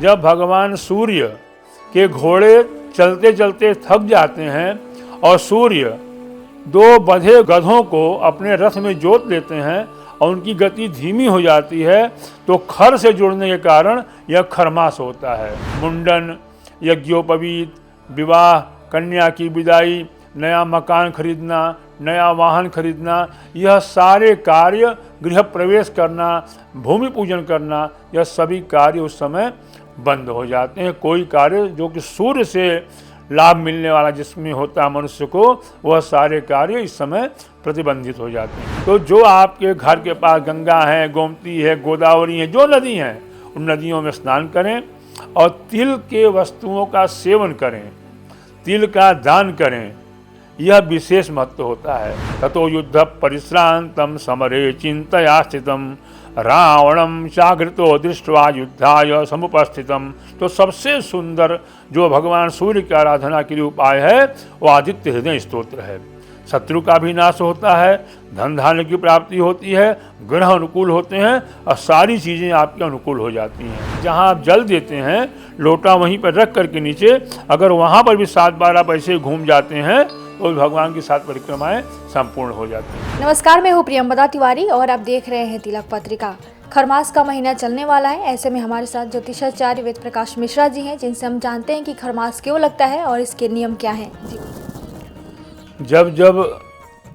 जब भगवान सूर्य के घोड़े चलते चलते थक जाते हैं और सूर्य दो बंधे गधों को अपने रथ में जोत लेते हैं और उनकी गति धीमी हो जाती है, तो खर से जुड़ने के कारण यह खरमास होता है। मुंडन, यज्ञोपवीत, विवाह, कन्या की विदाई, नया मकान खरीदना, नया वाहन खरीदना, यह सारे कार्य, गृह प्रवेश करना, भूमि पूजन करना, यह सभी कार्य उस समय बंद हो जाते हैं। कोई कार्य जो कि सूर्य से लाभ मिलने वाला जिसमें होता है मनुष्य को, वह सारे कार्य इस समय प्रतिबंधित हो जाते हैं। तो जो आपके घर के पास गंगा है, गोमती है, गोदावरी है, जो नदी हैं, उन नदियों में स्नान करें और तिल के वस्तुओं का सेवन करें, तिल का दान करें, यह विशेष महत्व होता है। ततो युद्ध परिश्रांतम समरे चिंतया स्थितम रावणम जागृतो दृष्ट्वा युद्धाय समुपस्थितम। तो सबसे सुंदर जो भगवान सूर्य की आराधना के लिए उपाय है वो आदित्य हृदय स्तोत्र है। शत्रु का भी नाश होता है, धन धान्य की प्राप्ति होती है, ग्रह अनुकूल होते हैं और सारी चीज़ें आपके अनुकूल हो जाती हैं। जहाँ आप जल देते हैं, लोटा वहीं पर रख करके नीचे, अगर वहाँ पर भी 7 बार आप ऐसे घूम जाते हैं तो भगवान की 7 परिक्रमाएं संपूर्ण हो जाती हैं। नमस्कार, मैं हूँ प्रियंवदा तिवारी और आप देख रहे हैं तिलक पत्रिका। खरमास का महीना चलने वाला है, ऐसे में हमारे साथ ज्योतिषाचार्य वेद प्रकाश मिश्रा जी हैं, जिनसे हम जानते हैं कि खरमास क्यों लगता है और इसके नियम क्या हैं। जी। जब जब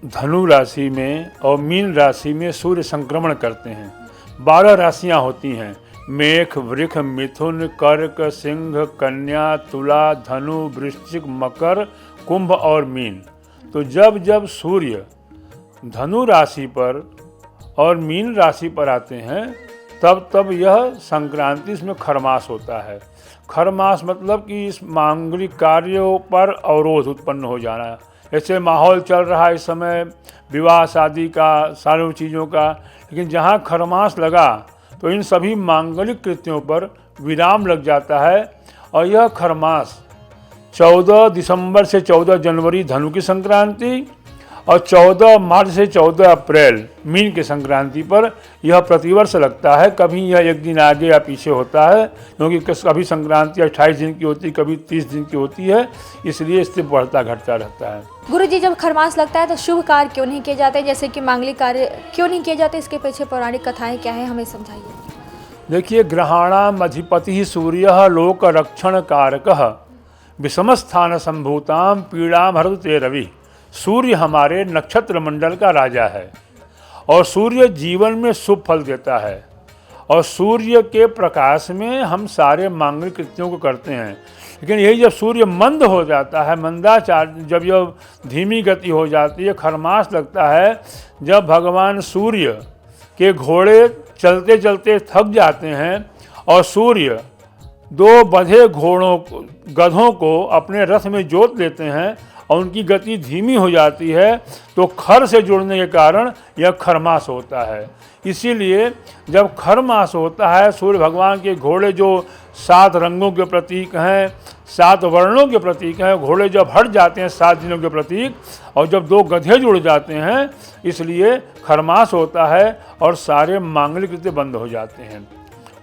धनु राशि में और मीन राशि में सूर्य संक्रमण करते हैं, 12 राशियां होती हैं, मेष, वृष, मिथुन, कर्क, सिंह, कन्या, तुला, धनु, वृश्चिक, मकर, कुंभ और मीन। तो जब जब सूर्य धनु राशि पर और मीन राशि पर आते हैं तब तब यह संक्रांति, इसमें खरमास होता है। खरमास मतलब कि इस मांगलिक कार्यों पर अवरोध उत्पन्न हो जाना। ऐसे माहौल चल रहा है इस समय विवाह शादी का, सारी चीज़ों का, लेकिन जहाँ खरमास लगा तो इन सभी मांगलिक कृत्यों पर विराम लग जाता है। और यह खरमास 14 दिसंबर से 14 जनवरी धनु की संक्रांति और 14 मार्च से 14 अप्रैल मीन की संक्रांति पर यह प्रतिवर्ष लगता है। कभी यह एक दिन आगे या पीछे होता है, क्योंकि कभी संक्रांति 28 दिन की होती है, कभी 30 दिन की होती है, इसलिए इससे बढ़ता घटता रहता है। गुरुजी, जब खरमास लगता है तो शुभ कार्य क्यों नहीं किए जाते, जैसे कि मांगलिक कार्य क्यों नहीं किए जाते, इसके पीछे पौराणिक कथाएं क्या है, हमें समझाइए। देखिए, ग्रहाणाम अधिपति सूर्य लोक रक्षण कारक विषम स्थान संभूताम पीड़ाम हरते रवि। सूर्य हमारे नक्षत्र मंडल का राजा है और सूर्य जीवन में शुभ फल देता है और सूर्य के प्रकाश में हम सारे मांगलिक कृत्यों को करते हैं। लेकिन यही जब सूर्य मंद हो जाता है, मंदाचार, जब यह धीमी गति हो जाती है, खरमास लगता है, जब भगवान सूर्य के घोड़े चलते चलते थक जाते हैं और सूर्य दो बंधे गधों को अपने रथ में जोत लेते हैं और उनकी गति धीमी हो जाती है, तो खर से जुड़ने के कारण यह खरमास होता है। इसीलिए जब खरमास होता है, सूर्य भगवान के घोड़े जो 7 रंगों के प्रतीक हैं, 7 वर्णों के प्रतीक हैं, घोड़े जब हट जाते हैं 7 दिनों के प्रतीक, और जब 2 गधे जुड़ जाते हैं, इसलिए खरमास होता है और सारे मांगलिक कृत्य बंद हो जाते हैं।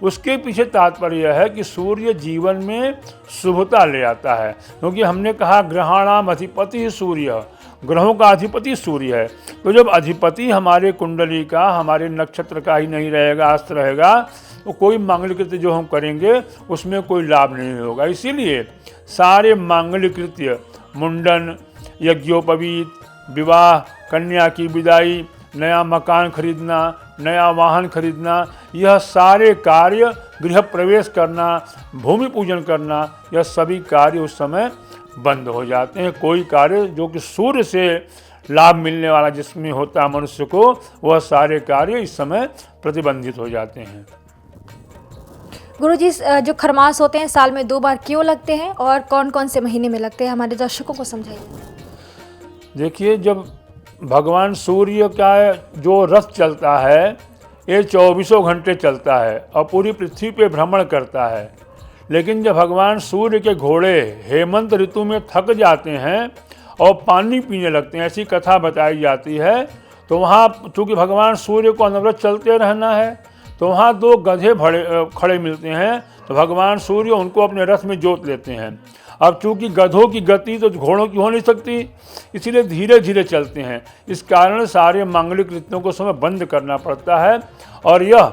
उसके पीछे तात्पर्य यह है कि सूर्य जीवन में शुभता ले आता है, क्योंकि हमने कहा ग्रहाणाम अधिपति ही सूर्य, ग्रहों का अधिपति सूर्य है। तो जब अधिपति हमारे कुंडली का, हमारे नक्षत्र का ही नहीं रहेगा, अस्त रहेगा, तो कोई मांगलिक कृत्य जो हम करेंगे उसमें कोई लाभ नहीं होगा। इसीलिए सारे मांगलिक कृत्य, मुंडन, यज्ञोपवीत, विवाह, कन्या की विदाई, नया मकान खरीदना, नया वाहन खरीदना, यह सारे कार्य, गृह प्रवेश करना, भूमि पूजन करना, यह सभी कार्य उस समय बंद हो जाते हैं। कोई कार्य जो कि सूर्य से लाभ मिलने वाला जिसमें होता है मनुष्य को, वह सारे कार्य इस समय प्रतिबंधित हो जाते हैं। गुरुजी, जो खरमास होते हैं साल में 2 बार क्यों लगते हैं और कौन कौन से महीने में लगते हैं, हमारे दर्शकों को समझाइए। देखिए, जब भगवान सूर्य का जो रथ चलता है, ये 24 घंटे चलता है और पूरी पृथ्वी पे भ्रमण करता है। लेकिन जब भगवान सूर्य के घोड़े हेमंत ऋतु में थक जाते हैं और पानी पीने लगते हैं, ऐसी कथा बताई जाती है, तो वहाँ चूँकि भगवान सूर्य को अनवरत चलते रहना है, तो वहाँ 2 गधे खड़े मिलते हैं, तो भगवान सूर्य उनको अपने रथ में जोत लेते हैं। अब चूंकि गधों की गति तो घोड़ों की हो नहीं सकती, इसीलिए धीरे धीरे चलते हैं। इस कारण सारे मांगलिक रीतियों को समय बंद करना पड़ता है। और यह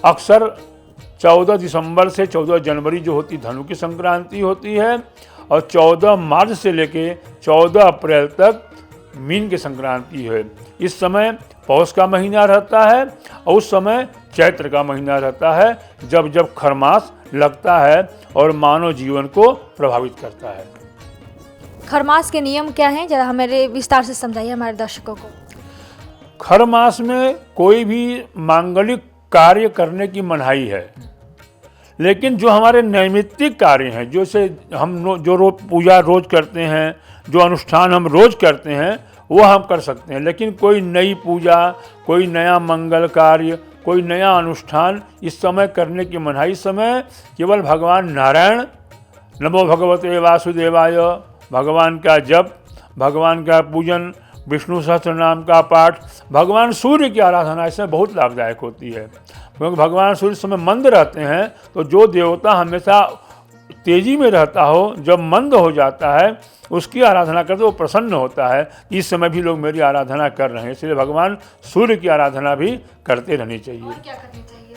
अक्सर 14 दिसंबर से 14 जनवरी जो होती धनु की संक्रांति होती है, और 14 मार्च से लेके 14 अप्रैल तक मीन की संक्रांति है। इस समय पौष का महीना रहता है और उस समय चैत्र का महीना रहता है, जब जब खरमास लगता है और मानव जीवन को प्रभावित करता है। खरमास के नियम क्या हैं, जरा हमारे विस्तार से समझाइए हमारे दर्शकों को। खर मास में कोई भी मांगलिक कार्य करने की मनाही है, लेकिन जो हमारे नैमित्तिक कार्य हैं, जैसे हम जो पूजा रोज करते हैं, जो अनुष्ठान हम रोज करते हैं, वो हम कर सकते हैं। लेकिन कोई नई पूजा, कोई नया मंगल कार्य, कोई नया अनुष्ठान इस समय करने की मनाही। इस समय केवल भगवान नारायण, नमो भगवते वासुदेवाय, भगवान का जप, भगवान का पूजन, विष्णु सहस्त्र नाम का पाठ, भगवान सूर्य की आराधना इसमें बहुत लाभदायक होती है। क्योंकि भगवान सूर्य समय मंद रहते हैं, तो जो देवता हमेशा तेजी में रहता हो, जब मंद हो जाता है उसकी आराधना करते वो प्रसन्न होता है। इस समय भी लोग मेरी आराधना कर रहे हैं, इसलिए भगवान सूर्य की आराधना भी करते रहनी चाहिए। और क्या करनी चाहिए?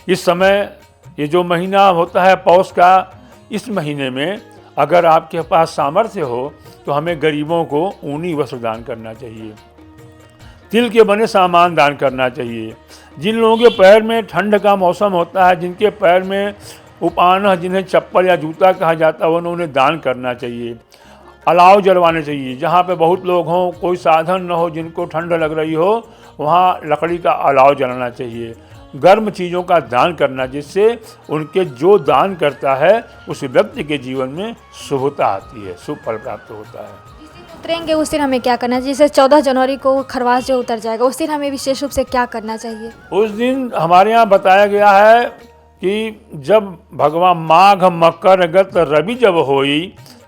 इस समय ये जो महीना होता है पौष का, इस महीने में अगर आपके पास सामर्थ्य हो तो हमें गरीबों को ऊनी वस्त्र दान करना चाहिए, तिल के बने सामान दान करना चाहिए। जिन लोगों के पैर में ठंड का मौसम होता है, जिनके पैर में उपान, जिन्हें चप्पल या जूता कहा जाता है, उन्हें दान करना चाहिए। अलाव जलवाने चाहिए, जहाँ पे बहुत लोग हों, कोई साधन न हो, जिनको ठंड लग रही हो, वहाँ लकड़ी का अलाव जलाना चाहिए। गर्म चीज़ों का दान करना, जिससे उनके जो दान करता है उस व्यक्ति के जीवन में शुभता आती है, शुभ फल प्राप्त होता है। उतरेंगे उस दिन हमें क्या करना चाहिए? जैसे 14 जनवरी को खरवास जो उतर जाएगा, उस दिन हमें विशेष रूप से क्या करना चाहिए? उस दिन हमारे यहाँ बताया गया है कि जब भगवान माघ मकर गत रवि जब होई,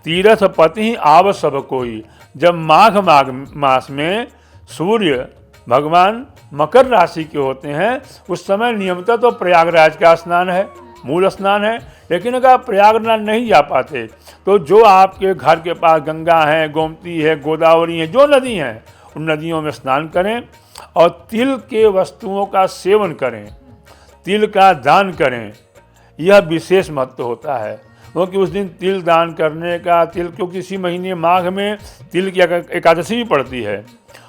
तीरथ पति आव सब कोई। जब माघ मास में सूर्य भगवान मकर राशि के होते हैं, उस समय नियमतः तो प्रयागराज का स्नान है, मूल स्नान है। लेकिन अगर आप प्रयागराज नहीं जा पाते तो जो आपके घर के पास गंगा है, गोमती है, गोदावरी है, जो नदी हैं, उन नदियों में स्नान करें और तिल के वस्तुओं का सेवन करें, तिल का दान करें। यह विशेष महत्व होता है, क्योंकि उस दिन तिल दान करने का, क्योंकि इसी महीने माघ में तिल की एकादशी भी पड़ती है,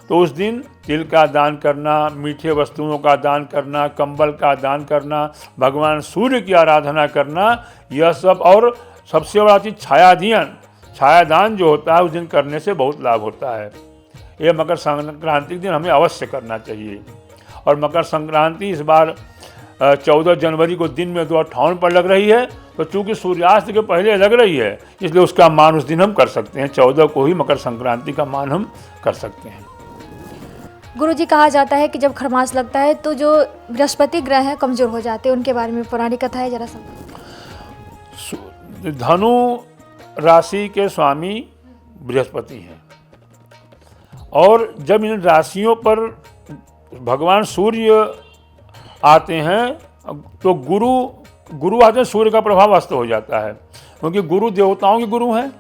तो उस दिन तिल का दान करना, मीठे वस्तुओं का दान करना, कंबल का दान करना, भगवान सूर्य की आराधना करना, यह सब। और सबसे बड़ा चीज़ छायादान जो होता है, उस दिन करने से बहुत लाभ होता है। यह मकर संक्रांति के दिन हमें अवश्य करना चाहिए। और मकर संक्रांति इस बार 14 जनवरी को दिन में 2:58 पर लग रही है, तो चूंकि सूर्यास्त के पहले लग रही है, इसलिए उसका मान उस दिन हम कर सकते हैं। 14 को ही मकर संक्रांति का मान हम कर सकते हैं। गुरुजी, कहा जाता है कि जब खरमास लगता है तो जो बृहस्पति ग्रह हैं कमजोर हो जाते हैं, उनके बारे में पौराणिक कथा है, जरा सा। धनु राशि के स्वामी बृहस्पति हैं, और जब इन राशियों पर भगवान सूर्य आते हैं तो गुरु आते हैं, सूर्य का प्रभाव अस्त हो जाता है, क्योंकि गुरु देवताओं के गुरु हैं।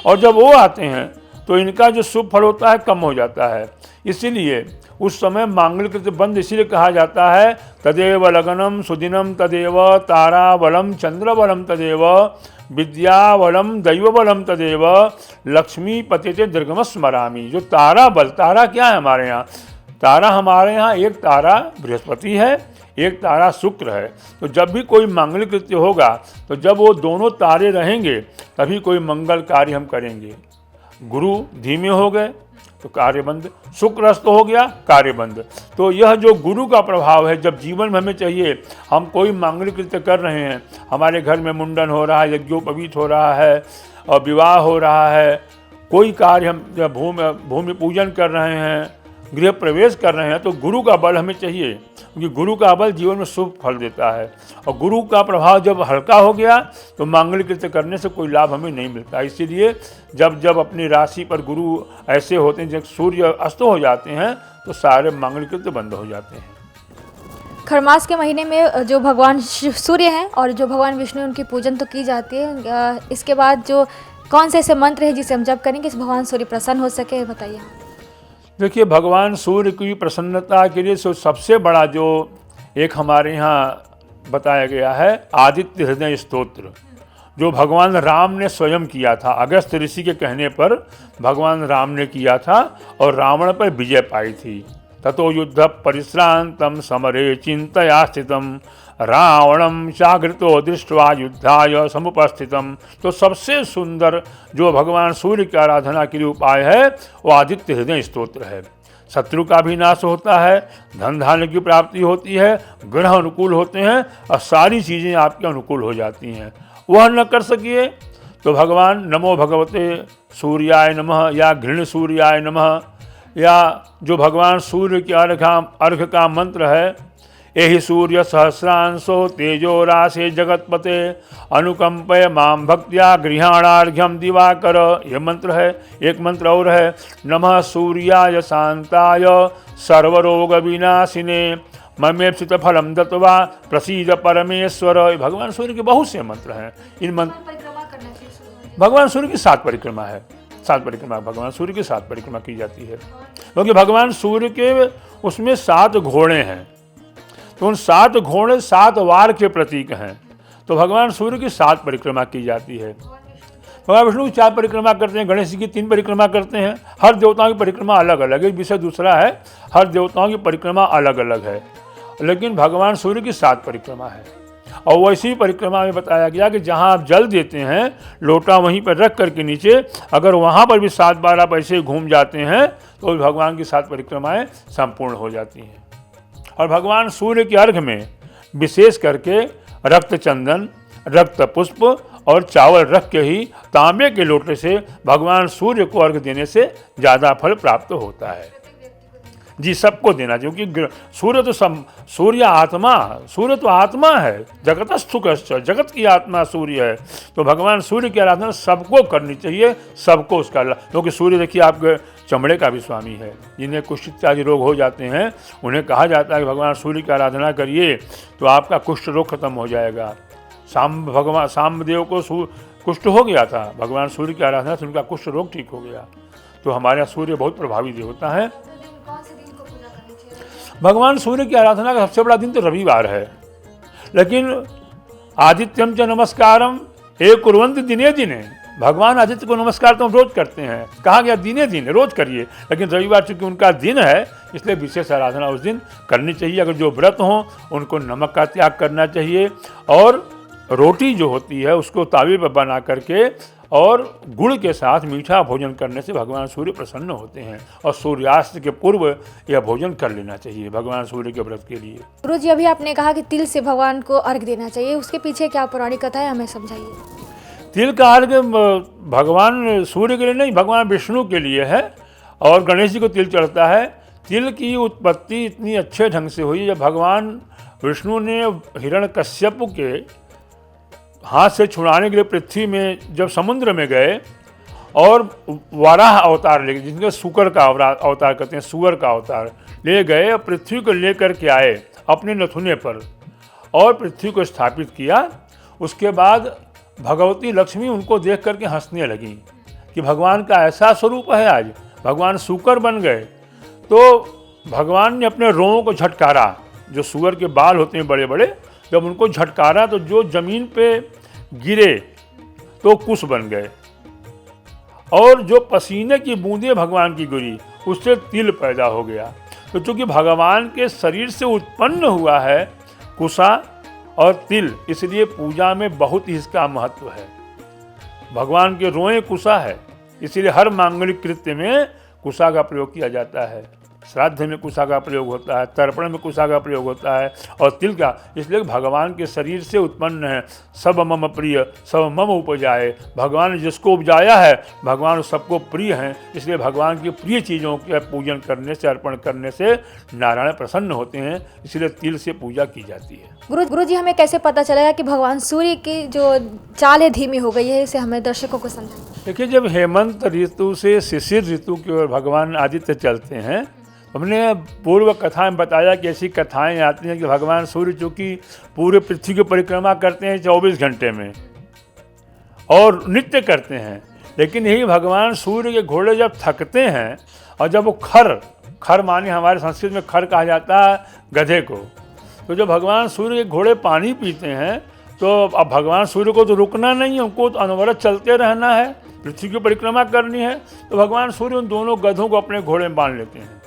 और जब वो आते हैं तो इनका जो शुभ फल होता है कम हो जाता है। इसीलिए उस समय मांगलिक बंद इसीलिए कहा जाता है, तदेव लगनम सुदिनम तदेव ताराबलम चंद्रबलम तदेव विद्याबलम दैवबलम तदेव लक्ष्मी पतिते दीर्घम स्मरामी। जो तारा बल, तारा क्या है हमारे यहाँ? तारा हमारे यहाँ एक तारा बृहस्पति है, एक तारा शुक्र है। तो जब भी कोई मांगलिक कृत्य होगा, तो जब वो दोनों तारे रहेंगे तभी कोई मंगल कार्य हम करेंगे। गुरु धीमे हो गए तो कार्य बंद, शुक्र अस्त हो गया, कार्य बंद। तो यह जो गुरु का प्रभाव है, जब जीवन में हमें चाहिए, हम कोई मांगलिक कृत्य कर रहे हैं, हमारे घर में मुंडन हो रहा है, यज्ञोपवीत हो रहा है और विवाह हो रहा है, कोई कार्य हम भूमि पूजन कर रहे हैं, गृह प्रवेश कर रहे हैं, तो गुरु का बल हमें चाहिए, क्योंकि गुरु का बल जीवन में शुभ फल देता है। और गुरु का प्रभाव जब हल्का हो गया तो मांगलिक कृत्य करने से कोई लाभ हमें नहीं मिलता। इसीलिए जब अपनी राशि पर गुरु ऐसे होते हैं, जब सूर्य अस्त हो जाते हैं, तो सारे मांगलिक कृत्य बंद हो जाते हैं। खरमास के महीने में जो भगवान सूर्य हैं और जो भगवान विष्णु उनकी पूजन तो की जाती है, इसके बाद जो कौन से ऐसे मंत्र हैं जिसे हम जप करेंगे कि भगवान सूर्य प्रसन्न हो सके, बताइए। देखिए, भगवान सूर्य की प्रसन्नता के लिए सबसे बड़ा जो एक हमारे यहाँ बताया गया है आदित्य हृदय स्तोत्र, जो भगवान राम ने स्वयं किया था। अगस्त ऋषि के कहने पर भगवान राम ने किया था और रावण पर विजय पाई थी। ततो युद्ध परिश्रांतम समरे चिंतया स्थितम रावणम चाग्रतो दृष्ट्वा युद्धाय समुपस्थितम। तो सबसे सुंदर जो भगवान सूर्य की आराधना के लिए उपाय है वो आदित्य हृदय स्तोत्र है। शत्रु का भी नाश होता है, धन धान्य की प्राप्ति होती है, ग्रह अनुकूल होते हैं और सारी चीज़ें आपके अनुकूल हो जाती हैं। वह न कर सकिए तो भगवान नमो भगवते सूर्याय नमः या घृण सूर्याय नमः, या जो भगवान सूर्य के अर्घ का मंत्र है, एहि सूर्य सहस्रांशो तेजो राशे जगतपते अनुकंपय माम भक्त्या गृहाणार्घ्यम दिवाकर, यह मंत्र है। एक मंत्र और है, नमः सूर्याय शांताय सर्वरोग विनाशिने ममेप्सित फलम दत्वा प्रसीद परमेश्वर। भगवान सूर्य के बहुत से मंत्र हैं। इन मंत्र भगवान सूर्य की 7 परिक्रमा है। 7 परिक्रमा भगवान सूर्य की 7 परिक्रमा की जाती है, क्योंकि भगवान सूर्य के उसमें 7 घोड़े हैं, तो उन 7 घोड़े 7 वार के प्रतीक हैं। तो भगवान सूर्य की 7 परिक्रमा की जाती है। भगवान विष्णु की 4 परिक्रमा करते हैं, गणेश जी की 3 परिक्रमा करते हैं। हर देवताओं की परिक्रमा अलग अलग है। एक विषय दूसरा है, हर देवताओं की परिक्रमा अलग अलग है, लेकिन भगवान सूर्य की 7 परिक्रमा है। और वैसी परिक्रमा में बताया गया कि जहाँ आप जल देते हैं, लोटा वहीं पर रख करके नीचे, अगर वहाँ पर भी 7 बार आप ऐसे घूम जाते हैं तो भगवान की 7 परिक्रमाएँ संपूर्ण हो जाती हैं। और भगवान सूर्य के अर्घ में विशेष करके रक्त चंदन, रक्त पुष्प और चावल रख के ही तांबे के लोटे से भगवान सूर्य को अर्घ देने से ज़्यादा फल प्राप्त होता है। जी, सबको देना चाहिए, क्योंकि सूर्य तो सूर्य तो आत्मा है, जगतस्थु कश्च, जगत की आत्मा सूर्य है। तो भगवान सूर्य की आराधना सबको करनी चाहिए, सबको उसका, क्योंकि सूर्य देखिए आपके चमड़े का भी स्वामी है। जिन्हें कुष्ठ इत्यादि रोग हो जाते हैं उन्हें कहा जाता है कि भगवान सूर्य की आराधना करिए तो आपका कुष्ठ रोग खत्म हो जाएगा। सामदेव को कुष्ठ हो गया था, भगवान सूर्य की आराधना से उनका कुष्ठ रोग ठीक हो गया। तो हमारे यहाँ सूर्य बहुत प्रभावी देवता है। भगवान सूर्य की आराधना का सबसे बड़ा दिन तो रविवार है, लेकिन आदित्यम च नमस्कारम एक कुर्वन्त दिने दिने। भगवान आदित्य को नमस्कार तो हम रोज करते हैं, कहा गया दिने दिन, रोज करिए, लेकिन रविवार चूंकि उनका दिन है इसलिए विशेष आराधना उस दिन करनी चाहिए। अगर जो व्रत हों उनको नमक का त्याग करना चाहिए, और रोटी जो होती है उसको तावे पर बना करके और गुड़ के साथ मीठा भोजन करने से भगवान सूर्य प्रसन्न होते हैं। और सूर्यास्त के पूर्व यह भोजन कर लेना चाहिए भगवान सूर्य के व्रत के लिए। गुरु जी, अभी आपने कहा कि तिल से भगवान को अर्घ देना चाहिए, उसके पीछे क्या पौराणिक कथा है, हमें समझाइए। तिल का अर्घ भगवान सूर्य के लिए नहीं, भगवान विष्णु के लिए है, और गणेश जी को तिल चढ़ता है। तिल की उत्पत्ति इतनी अच्छे ढंग से हुई जब भगवान विष्णु ने हिरण्यकश्यप के हाथ से छुड़ाने के लिए पृथ्वी में जब समुद्र में गए और वाराह अवतार ले, जिनके शुकर का अवतार कहते हैं, सुअर का अवतार ले गए, पृथ्वी को लेकर के आए अपने नथुने पर और पृथ्वी को स्थापित किया। उसके बाद भगवती लक्ष्मी उनको देख करके हंसने लगी कि भगवान का ऐसा स्वरूप है, आज भगवान शुकर बन गए। तो भगवान ने अपने रोमों को झटकारा, जो सुअर के बाल होते हैं बड़े बड़े, जब उनको झटकारा तो जो जमीन पे गिरे तो कुश बन गए, और जो पसीने की बूंदें भगवान की गिरी उससे तिल पैदा हो गया। तो चूंकि भगवान के शरीर से उत्पन्न हुआ है कुशा और तिल, इसलिए पूजा में बहुत ही इसका महत्व है। भगवान के रोएं कुशा है, इसलिए हर मांगलिक कृत्य में कुशा का प्रयोग किया जाता है। श्राद्ध में कुशा का प्रयोग होता है, तर्पण में कुशा का प्रयोग होता है, और तिल का इसलिए भगवान के शरीर से उत्पन्न है। सब मम प्रिय सब मम उपजाए, भगवान ने जिसको उपजाया है भगवान सबको प्रिय हैं, इसलिए भगवान की प्रिय चीज़ों के पूजन करने से, अर्पण करने से नारायण प्रसन्न होते हैं, इसलिए तिल से पूजा की जाती है। गुरु जी, हमें कैसे पता चलेगा कि भगवान सूर्य की जो चाल है धीमी हो गई है, इसे हमें दर्शकों को समझाएं। देखिए, जब हेमंत ऋतु से शिशिर ऋतु की ओर भगवान आदित्य चलते हैं हमने पूर्व कथा में बताया कि ऐसी कथाएं आती हैं कि भगवान सूर्य चूँकि पूरे पृथ्वी की परिक्रमा करते हैं 24 घंटे में और नित्य करते हैं, लेकिन यही भगवान सूर्य के घोड़े जब थकते हैं और जब वो खर माने हमारे संस्कृत में खर कहा जाता है गधे को, तो जब भगवान सूर्य के घोड़े पानी पीते हैं तो अब भगवान सूर्य को तो रुकना नहीं है, उनको तो अनवरत चलते रहना है, पृथ्वी की परिक्रमा करनी है। तो भगवान सूर्य उन दोनों गधों को अपने घोड़े में बांध लेते हैं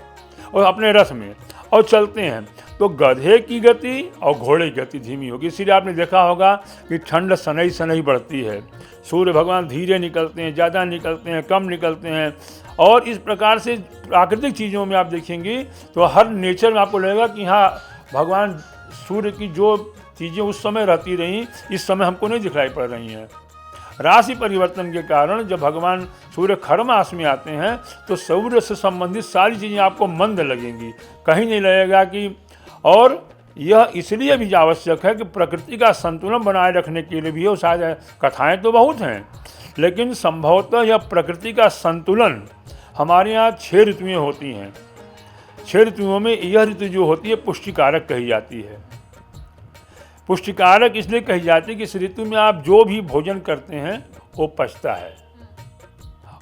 और अपने रथ में और चलते हैं। तो गधे की गति और घोड़े की गति धीमी होगी, इसीलिए आपने देखा होगा कि ठंड सनई सनई बढ़ती है। सूर्य भगवान धीरे निकलते हैं, ज़्यादा निकलते हैं, कम निकलते हैं। और इस प्रकार से प्राकृतिक चीज़ों में आप देखेंगे तो हर नेचर में आपको लगेगा कि हाँ भगवान सूर्य की जो चीज़ें उस समय रहती रहीं इस समय हमको नहीं दिखाई पड़ रही हैं। राशि परिवर्तन के कारण जब भगवान सूर्य खर मास में आते हैं तो सूर्य से संबंधित सारी चीज़ें आपको मंद लगेंगी, कहीं नहीं लगेगा कि। और यह इसलिए भी आवश्यक है कि प्रकृति का संतुलन बनाए रखने के लिए भी हो। शायद कथाएं तो बहुत हैं, लेकिन संभवतः यह प्रकृति का संतुलन हमारे यहाँ 6 ऋतुएँ होती हैं। 6 ऋतुओं में यह ऋतु जो होती है पुष्टिकारक कही जाती है। पुष्टिकारक इसलिए कही जाती है कि इस ऋतु में आप जो भी भोजन करते हैं वो पचता है।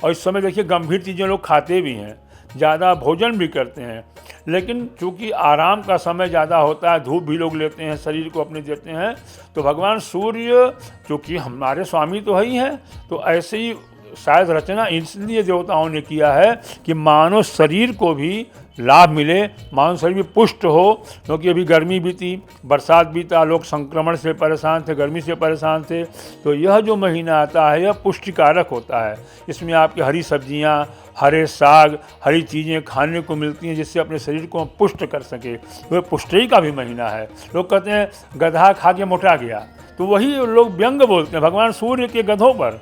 और इस समय देखिए गंभीर चीज़ें लोग खाते भी हैं, ज़्यादा भोजन भी करते हैं, लेकिन चूँकि आराम का समय ज़्यादा होता है, धूप भी लोग लेते हैं, शरीर को अपने देते हैं, तो भगवान सूर्य चूँकि हमारे स्वामी तो है ही हैं, तो ऐसे ही शायद रचना इसलिए देवताओं ने किया है कि मानव शरीर को भी लाभ मिले, मानव शरीर भी पुष्ट हो। क्योंकि अभी गर्मी बीती, बरसात बीता, लोग संक्रमण से परेशान थे, गर्मी से परेशान थे, तो यह जो महीना आता है यह पुष्टिकारक होता है। इसमें आपकी हरी सब्जियां, हरे साग, हरी चीज़ें खाने को मिलती हैं जिससे अपने शरीर को पुष्ट कर सके। तो यह पुष्टि का भी महीना है। लोग कहते हैं गधा खा के मोटा गया, तो वही लोग व्यंग बोलते हैं भगवान सूर्य के गधों पर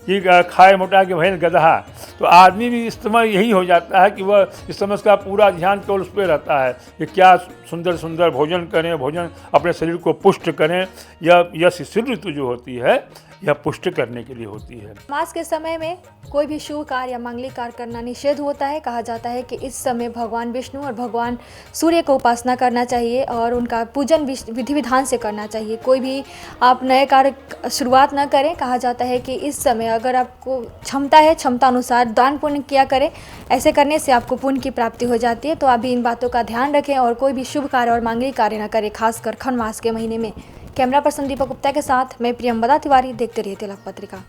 कि खाए मोटा के भैंस गधा। तो आदमी भी इस समय यही हो जाता है कि वह इस समय उसका पूरा ध्यान केवल उस पर रहता है कि क्या सुंदर सुंदर भोजन करें, भोजन अपने शरीर को पुष्ट करें। यह शिशिर ऋतु जो होती है यह पुष्ट करने के लिए होती है। मास के समय में कोई भी शुभ कार्य या मांगलिक कार्य करना निषेध होता है। कहा जाता है कि इस समय भगवान विष्णु और भगवान सूर्य को उपासना करना चाहिए और उनका पूजन विधि विधान से करना चाहिए। कोई भी आप नए कार्य शुरुआत न करें। कहा जाता है कि इस समय अगर आपको क्षमता है, क्षमता अनुसार दान पुण्य किया करें, ऐसे करने से आपको पुण्य की प्राप्ति हो जाती है। तो आप भी इन बातों का ध्यान रखें और कोई भी शुभ कार्य और मांगलिक कार्य न करें, खासकर खन मास के महीने में। कैमरा पर्सन दीपक गुप्ता के साथ मैं प्रियंवदा तिवारी। देखते रहिए तिलक पत्रिका।